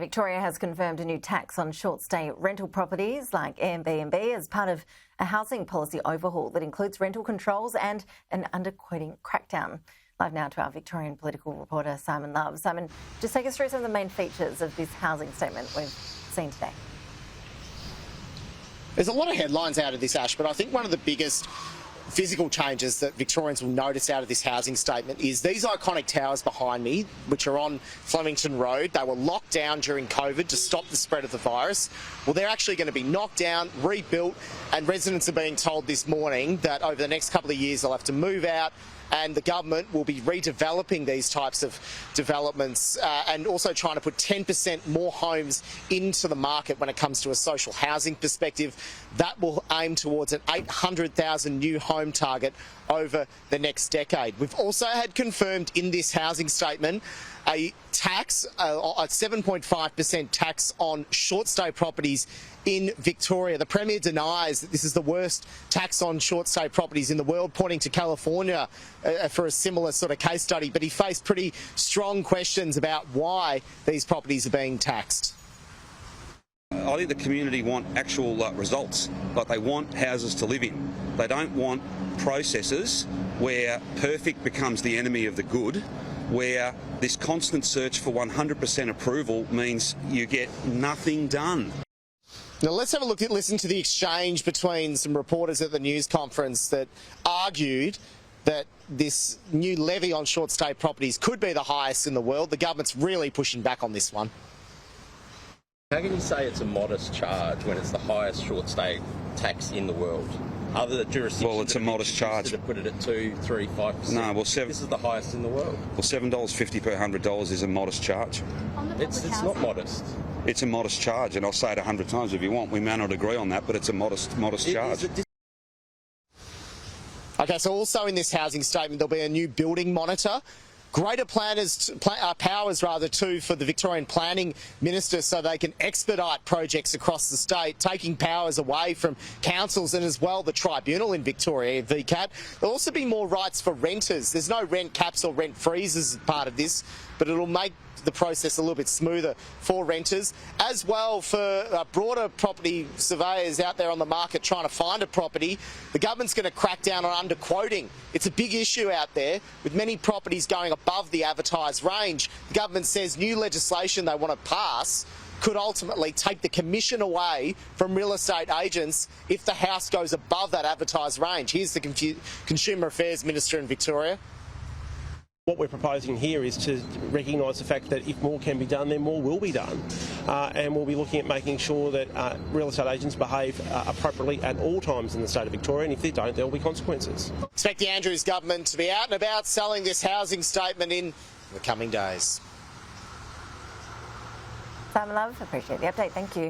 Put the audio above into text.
Victoria has confirmed a new tax on short-stay rental properties like Airbnb as part of a housing policy overhaul that includes rental controls and an underquoting crackdown. Live now to our Victorian political reporter, Simon Love. Simon, just take us through some of the main features of this housing statement we've seen today. There's a lot of headlines out of this, Ash, but I think one of the biggest physical changes that Victorians will notice out of this housing statement is these iconic towers behind me, which are on Flemington Road. They were locked down during COVID to stop the spread of the virus. Well, they're actually going to be knocked down, rebuilt, and residents are being told this morning that over the next couple of years they'll have to move out, and the government will be redeveloping these types of developments and also trying to put 10% more homes into the market when it comes to a social housing perspective. That will aim towards an 800,000 new home target over the next decade. We've also had confirmed in this housing statement a tax, a 7.5% tax on short-stay properties in Victoria. The Premier denies that this is the worst tax on short-stay properties in the world, pointing to California for a similar sort of case study, but he faced pretty strong questions about why these properties are being taxed. I think the community want actual results, like they want houses to live in. They don't want processes where perfect becomes the enemy of the good, where this constant search for 100% approval means you get nothing done. Now let's have a listen to the exchange between some reporters at the news conference that argued that this new levy on short-stay properties could be the highest in the world. The government's really pushing back on this one. How can you say it's a modest charge when it's the highest short-stay tax in the world? Other jurisdictions, well, it's a modest charge. To put it at 2, 3, 5%. No, well, this is the highest in the world. Well, $7.50 per $100 is a modest charge. It's not modest. It's a modest charge, and I'll say it 100 times if you want. We may not agree on that, but it's a modest charge. Okay, so also in this housing statement, there'll be a new building monitor. Greater powers too for the Victorian Planning Minister so they can expedite projects across the state, taking powers away from councils and as well the tribunal in Victoria, VCAT. There'll also be more rights for renters. There's no rent caps or rent freezes as part of this, but it'll make the process a little bit smoother for renters, as well for broader property surveyors out there on the market trying to find a property. The government's going to crack down on underquoting. It's a big issue out there with many properties going above the advertised range. The government says new legislation they want to pass could ultimately take the commission away from real estate agents if the house goes above that advertised range. Here's the Consumer Affairs Minister in Victoria. What we're proposing here is to recognise the fact that if more can be done, then more will be done. And we'll be looking at making sure that real estate agents behave appropriately at all times in the state of Victoria, and if they don't, there will be consequences. Expect the Andrews government to be out and about selling this housing statement in the coming days. Simon Love, appreciate the update. Thank you.